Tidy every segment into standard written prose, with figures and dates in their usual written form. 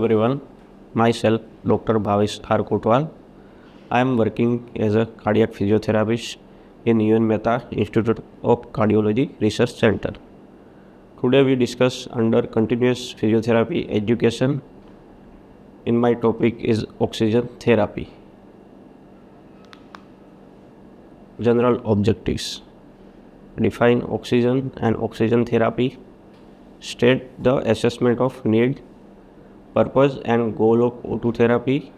everyone. Myself, Dr. Bhavish R. Kotwal. I am working as a cardiac physiotherapist in UN Mehta Institute of Cardiology Research Center. Today we discuss under continuous physiotherapy education. In my topic is oxygen therapy. General objectives. Define oxygen and oxygen therapy. State the assessment of need, purpose and goal of O2 therapy,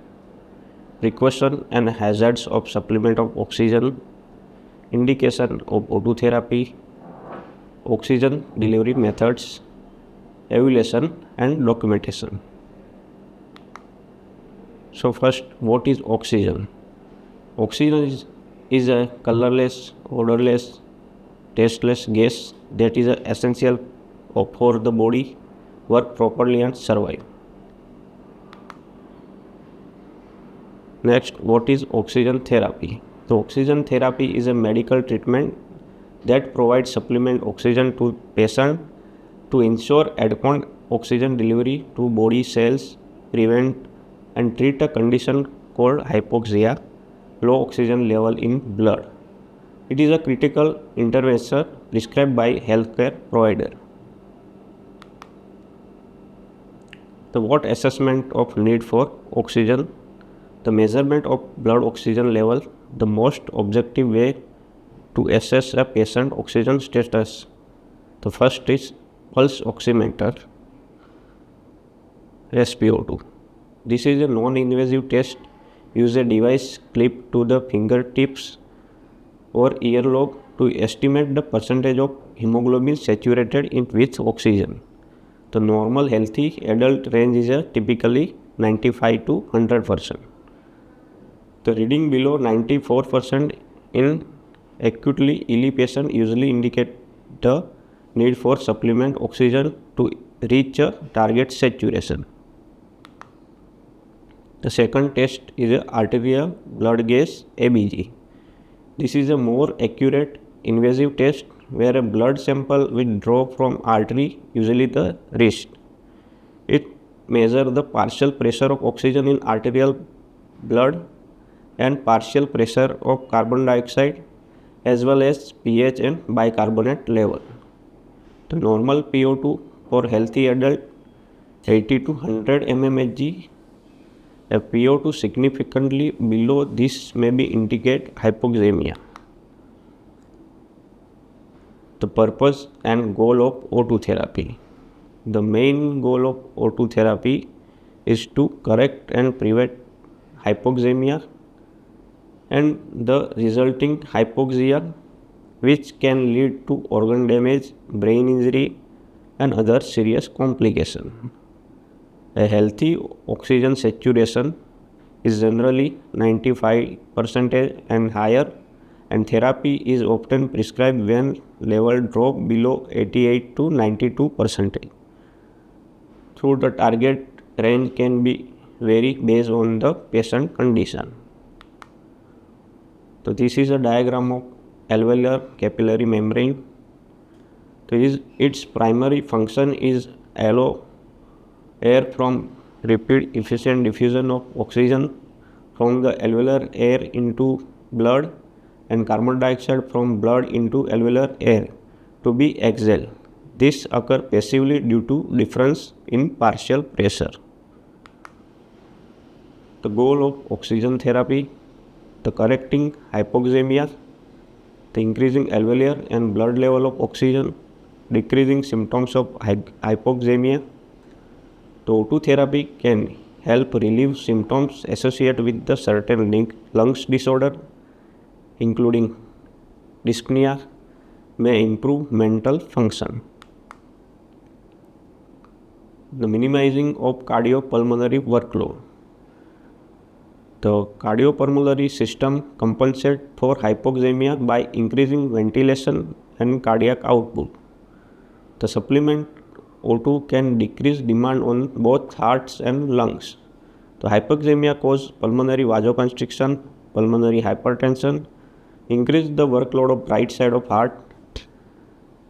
precaution and hazards of supplement of oxygen, indication of O2 therapy, oxygen delivery methods, evaluation and documentation. So first, what is oxygen? Oxygen is a colorless, odorless, tasteless gas that is essential for the body work properly and survive. Next, what is oxygen therapy? So oxygen therapy is a medical treatment that provides supplement oxygen to patient to ensure adequate oxygen delivery to body cells, prevent and treat a condition called hypoxia, low oxygen level in blood. It is a critical intervention prescribed by healthcare provider. So what assessment of need for oxygen? The measurement of blood oxygen level, the most objective way to assess a patient oxygen status. The first is pulse oximeter, SpO2. This is a non-invasive test. Use a device clipped to the fingertips or earlobe to estimate the percentage of hemoglobin saturated with oxygen. The normal healthy adult range is typically 95 to 100%. The reading below 94% in acutely ill patient usually indicate the need for supplement oxygen to reach a target saturation. The second test is arterial blood gas, ABG. This is a more accurate invasive test where a blood sample will draw from artery, usually the wrist. It measures the partial pressure of oxygen in arterial blood and partial pressure of carbon dioxide as well as pH and bicarbonate level. The normal PO2 for healthy adult 80 to 100 mmHg. A PO2 significantly below this may be indicate hypoxemia. The purpose and goal of O2 therapy. The main goal of O2 therapy is to correct and prevent hypoxemia and the resulting hypoxia, which can lead to organ damage, brain injury and other serious complications. A healthy oxygen saturation is generally 95% and higher, and therapy is often prescribed when level drop below 88 to 92%. Through the target range can be vary based on the patient condition. So this is a diagram of alveolar capillary membrane. So its primary function is allow air from rapid efficient diffusion of oxygen from the alveolar air into blood and carbon dioxide from blood into alveolar air to be exhaled. This occurs passively due to difference in partial pressure. The goal of oxygen therapy, the correcting hypoxemia, the increasing alveolar and blood level of oxygen, decreasing symptoms of hypoxemia. The O2 therapy can help relieve symptoms associated with the certain lungs disorder, including dyspnea, may improve mental function. The minimizing of cardiopulmonary workload. The cardiopulmonary system compensates for hypoxemia by increasing ventilation and cardiac output. The supplement O2 can decrease demand on both hearts and lungs. The hypoxemia causes pulmonary vasoconstriction, pulmonary hypertension, increase the workload of right side of heart.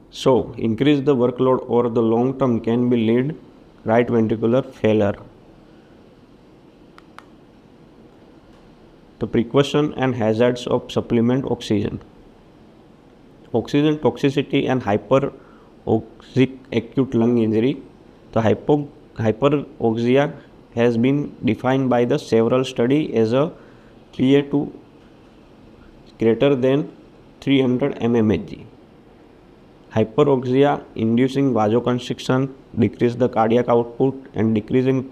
So, increase the workload over the long term can be lead right ventricular failure The precaution and hazards of supplement oxygen. Oxygen toxicity and hyperoxic acute lung injury. The hyperoxia has been defined by the several studies as a PA2 greater than 300 mmHg. Hyperoxia inducing vasoconstriction, decrease the cardiac output and decrease in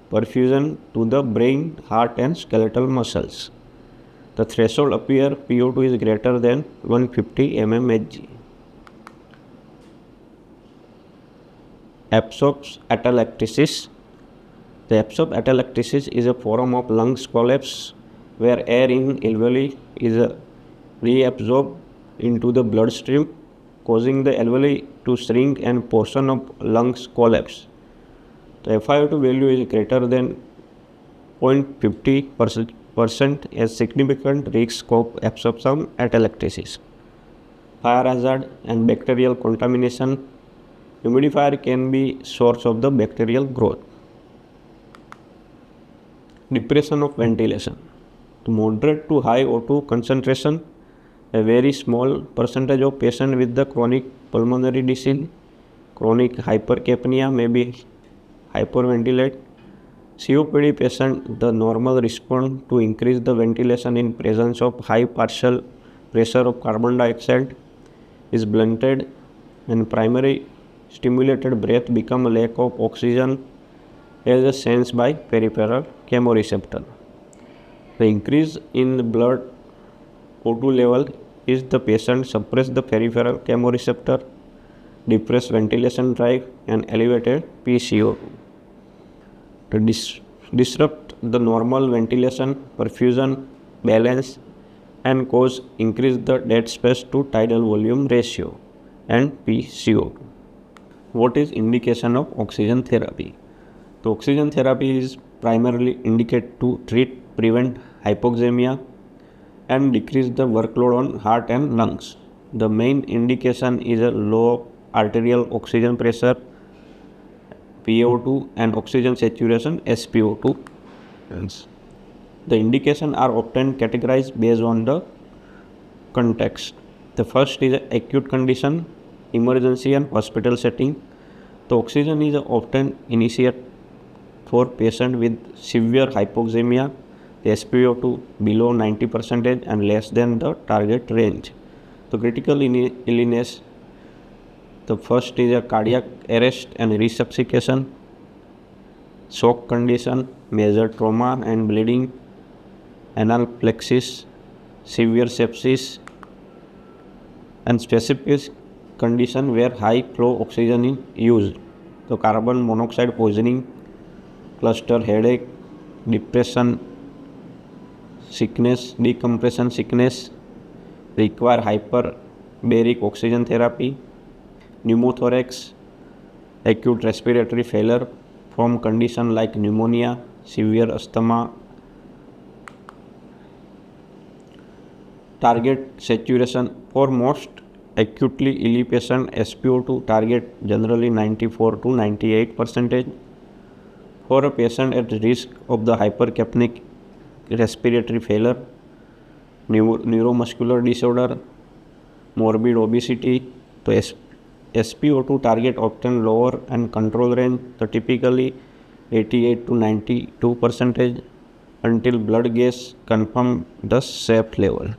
perfusion to the brain, heart and skeletal muscles. The threshold appear PO2 is greater than 150 mmHg. Absorption atelectasis. The absorption atelectasis is a form of lungs collapse where air in alveoli is reabsorbed into the bloodstream, causing the alveoli to shrink and portion of lungs collapse. The FiO2 value is greater than 0.50% as significant risk of absorption atelectasis. Fire hazard and bacterial contamination. Humidifier can be source of the bacterial growth. Depression of ventilation. To moderate to high O2 concentration, a very small percentage of patients with the chronic pulmonary disease, chronic hypercapnia may be hyperventilate. COPD patient, the normal response to increase the ventilation in presence of high partial pressure of carbon dioxide is blunted and primary stimulated breath become a lack of oxygen as a sense by peripheral chemoreceptor. The increase in the blood O2 level is the patient suppress the peripheral chemoreceptor, depress ventilation drive and elevated PCO2. To disrupt the normal ventilation, perfusion, balance and cause increase the dead space to tidal volume ratio and PCO2. What is indication of oxygen therapy? The oxygen therapy is primarily indicated to prevent hypoxemia and decrease the workload on heart and lungs. The main indication is a low arterial oxygen pressure, PO2 and oxygen saturation SpO2. Yes. The indications are often categorized based on the context. The first is acute condition, emergency and hospital setting. The oxygen is often initiated for patients with severe hypoxemia, the SpO2 below 90% and less than the target range. The critical illness, the first is a cardiac arrest and resuscitation, shock condition, major trauma and bleeding, anaphylaxis, severe sepsis, and specific condition where high flow oxygen is used. So carbon monoxide poisoning, cluster headache, depression, sickness, decompression sickness, require hyperbaric oxygen therapy, pneumothorax, acute respiratory failure from condition like pneumonia, severe asthma. Target saturation for most acutely ill patient, SpO2 target generally 94 to 98%. For a patient at risk of the hypercapnic respiratory failure, neuromuscular disorder, morbid obesity, so SpO2 target often lower and control range, so typically 88 to 92% until blood gas confirm the safe level.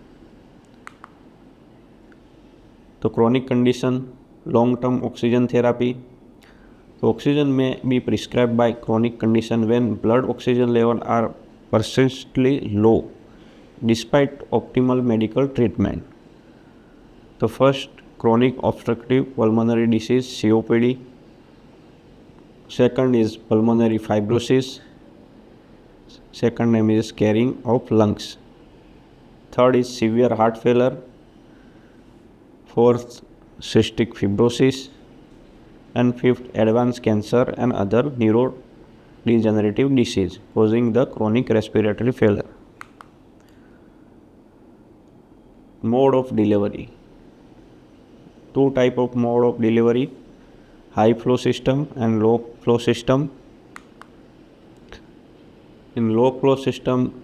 The chronic condition, long-term oxygen therapy. So oxygen may be prescribed by chronic condition when blood oxygen levels are persistently low despite optimal medical treatment. The first, chronic obstructive pulmonary disease, COPD. Second is pulmonary fibrosis. Second name is scarring of lungs. Third is severe heart failure. Fourth, cystic fibrosis. And fifth, advanced cancer and other neurodegenerative disease causing the chronic respiratory failure. Mode of delivery. Two type of mode of delivery, high flow system and low flow system. In low flow system,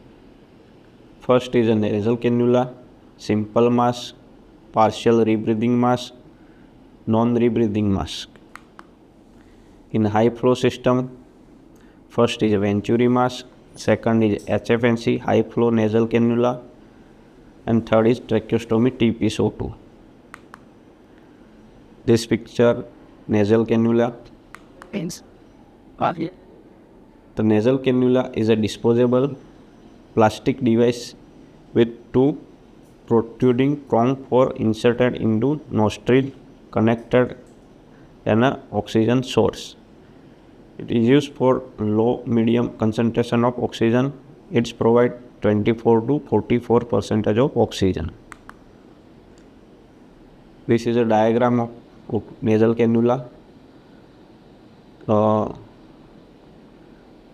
First is a nasal cannula, simple mask, partial rebreathing mask, non-rebreathing mask. In high flow system, first is a Venturi mask, second is HFNC, high flow nasal cannula, and third is tracheostomy TPSO2. This picture, nasal cannula. The nasal cannula is a disposable plastic device with two protruding prongs for inserted into nostril connected and an oxygen source. It is used for low medium concentration of oxygen. It provides 24 to 44% of oxygen. This is a diagram of nasal cannula.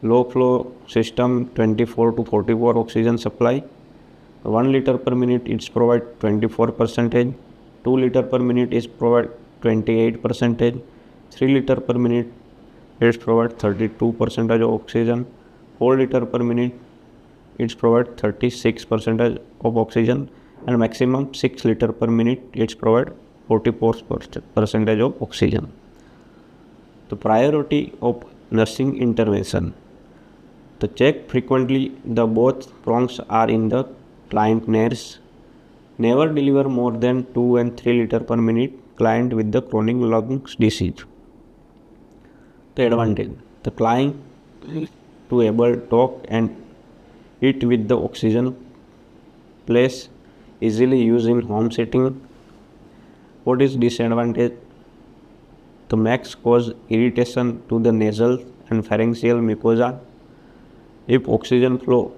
Low flow system 24 to 44 oxygen supply. 1 liter per minute it provides 24%. 2 liter per minute is provide 28%. 3 liter per minute it provides 32% of oxygen. 4 liter per minute it provides 36% of oxygen, and maximum 6 liter per minute it provides 44% of oxygen. The priority of nursing intervention. To check frequently the both prongs are in the client nurse. Never deliver more than 2 and 3 liter per minute client with the chronic lungs disease. The advantage. The client to able talk and eat with the oxygen place, easily used in home setting. What is disadvantage? The max cause irritation to the nasal and pharyngeal mucosa if oxygen flow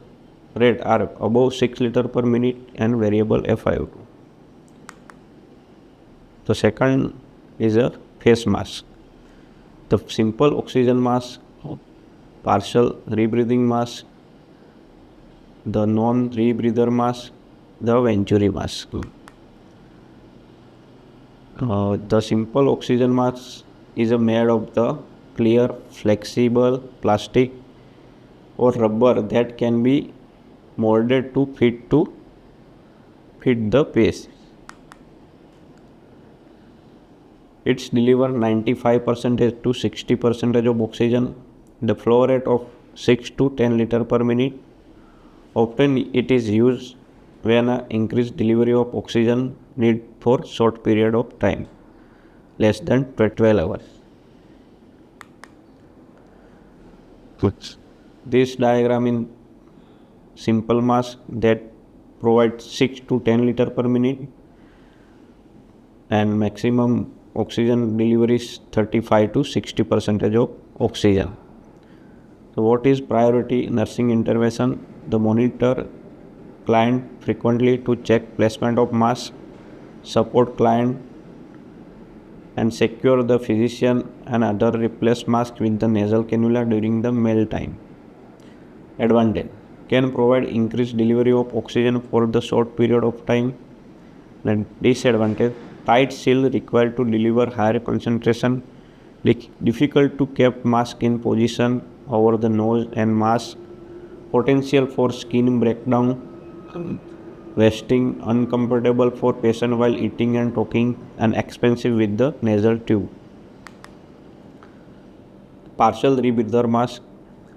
rate are above 6 liter per minute and variable FiO2. The second is a face mask. The simple oxygen mask, partial rebreathing mask, the non-rebreather mask, the Venturi mask. The simple oxygen mask is made of the clear, flexible plastic or rubber that can be molded to fit the face. It's deliver 95% to 60% of oxygen. The flow rate of 6 to 10 liter per minute. Often it is used when an increased delivery of oxygen need for short period of time, less than 12 hours. This diagram in simple mask that provides 6 to 10 liter per minute and maximum oxygen delivery is 35 to 60% of oxygen. So what is priority nursing intervention? The monitor client frequently to check placement of mask, support client and secure the physician and other replace mask with the nasal cannula during the meal time. Advantage. Can provide increased delivery of oxygen for the short period of time. Then disadvantage. Tight seal required to deliver higher concentration. Difficult to keep mask in position over the nose and mask. Potential for skin breakdown. Wasting, uncomfortable for patient while eating and talking, and expensive with the nasal tube. Partial rebreather mask.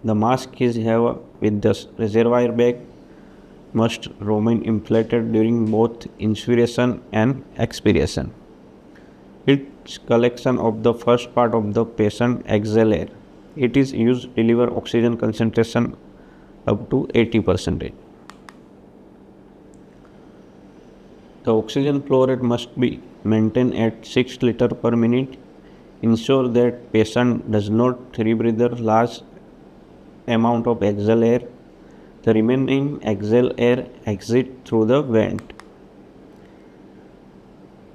The mask is have with the reservoir bag must remain inflated during both inspiration and expiration. Its collection of the first part of the patient exhale air. It is used to deliver oxygen concentration up to 80%. The oxygen flow rate must be maintained at 6 liter per minute. Ensure that patient does not rebreathe large amount of exhale air. The remaining exhale air exit through the vent.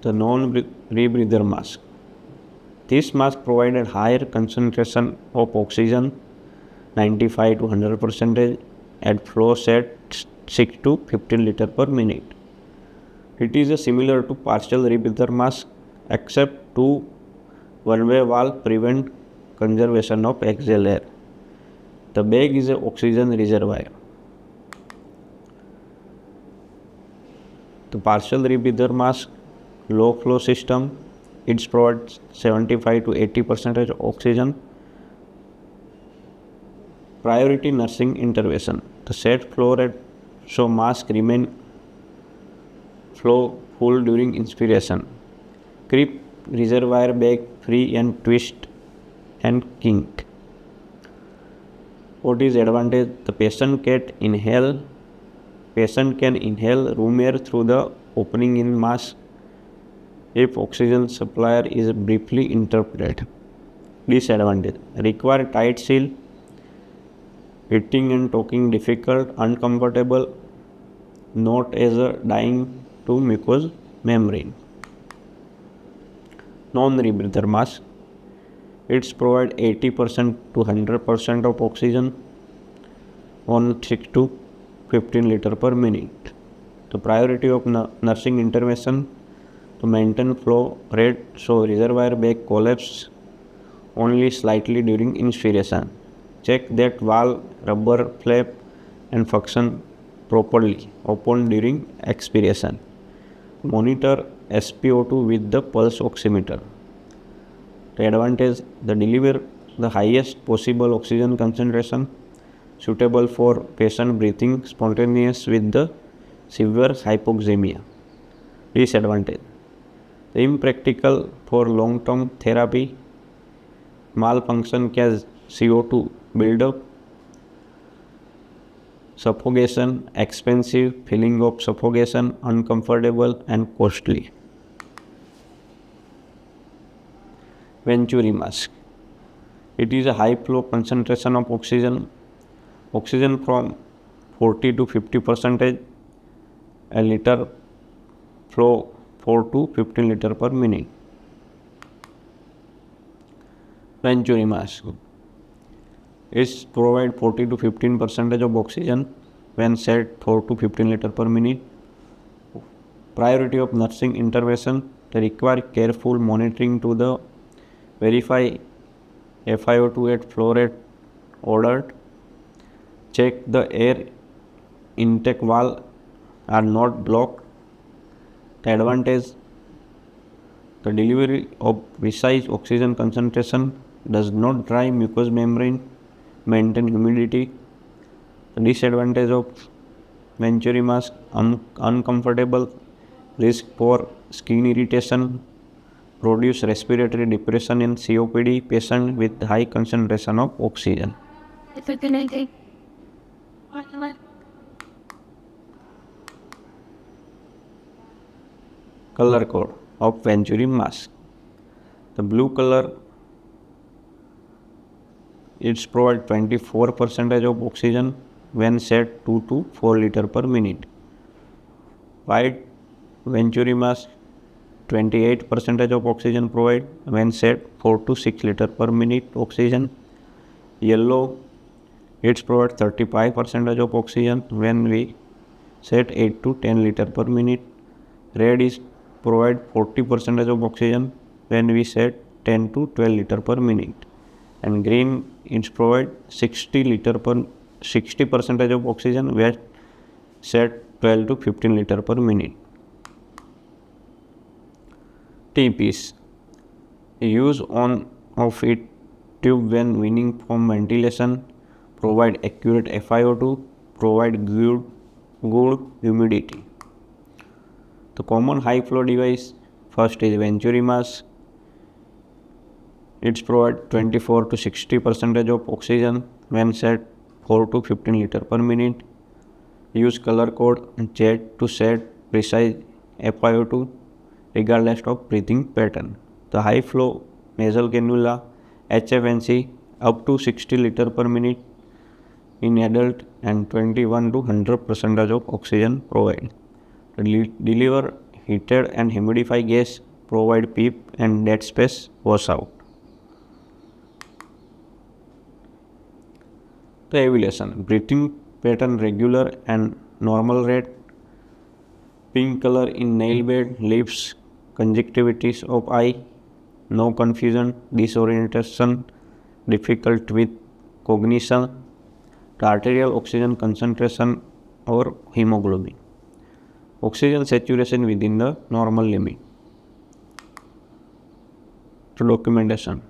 The non-rebreather mask. This mask provided higher concentration of oxygen, 95 to 100% at flow set 6 to 15 liter per minute. It is similar to partial rebreather mask except two one-way valve prevent conservation of exhale air. The bag is an oxygen reservoir. The partial rebreather mask, low flow system, it provides 75 to 80% oxygen. Priority nursing intervention. The set flow rate so mask remain flow full during inspiration. Keep reservoir bag free and twist and kink. What is advantage? The patient can inhale room air through the opening in mask if oxygen supplier is briefly interrupted. Disadvantage: require tight seal, eating and talking difficult, uncomfortable, not as a dying to mucous membrane. Non-rebreather mask. It's provide 80% to 100% of oxygen on 6 to 15 liter per minute. The priority of nursing intervention to maintain flow rate so reservoir bag collapse only slightly during inspiration. Check that valve, rubber flap and function properly open during expiration. Monitor SpO2 with the pulse oximeter. The advantage: the deliver the highest possible oxygen concentration suitable for patient breathing spontaneous with the severe hypoxemia. Disadvantage: the impractical for long-term therapy, malfunction cause CO2 buildup, suffocation, expensive, feeling of suffocation, uncomfortable and costly. Venturi mask. It is a high flow concentration of oxygen from 40 to 50% a liter flow 4 to 15 liter per minute. Venturi mask. It provides 40 to 15% of oxygen when set 4 to 15 liter per minute. Priority of nursing intervention. They require careful monitoring to the verify FiO2 at flow rate ordered. Check the air intake valve are not blocked. The advantage: the delivery of precise oxygen concentration does not dry mucous membrane, maintain humidity. The disadvantage of Venturi mask: uncomfortable, risk for skin irritation, produce respiratory depression in COPD patient with high concentration of oxygen. Color code of Venturi mask. The blue color, it's provide 24% of oxygen when set 2 to 4 liter per minute. White Venturi mask, 28% of oxygen provide when set 4 to 6 liter per minute oxygen. Yellow, it's provide 35% of oxygen when we set 8 to 10 liter per minute. Red is provide 40% of oxygen when we set 10 to 12 liter per minute. And green is provide 60% of oxygen when set 12 to 15 liter per minute. T-piece. Use on of it tube when weaning from ventilation, provide accurate FiO2, provide good humidity. The common high flow device, first is Venturi mask. It provides 24 to 60% of oxygen when set 4 to 15 liter per minute. Use color code and check to set precise FiO2 regardless of breathing pattern. The high flow nasal cannula HFNC up to 60 liter per minute in adult and 21 to 100% of oxygen provide. Deliver heated and humidified gas, provide PEEP and dead space washout. The evaluation: breathing pattern regular and normal rate, pink color in nail bed, lips, conjunctivitis of eye, no confusion, disorientation, difficult with cognition, the arterial oxygen concentration or hemoglobin. Oxygen saturation within the normal limit. So documentation.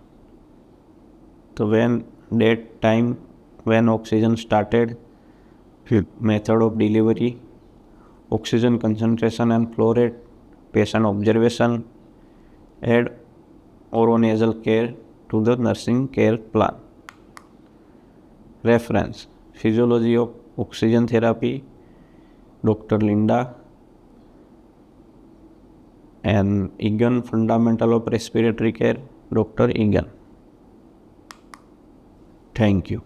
So when date, time, when oxygen started, method of delivery, oxygen concentration and flow rate, patient observation, add oronasal care to the nursing care plan. Reference: Physiology of Oxygen Therapy, Dr. Linda, and Egan, Fundamental of Respiratory Care, Dr. Egan. Thank you.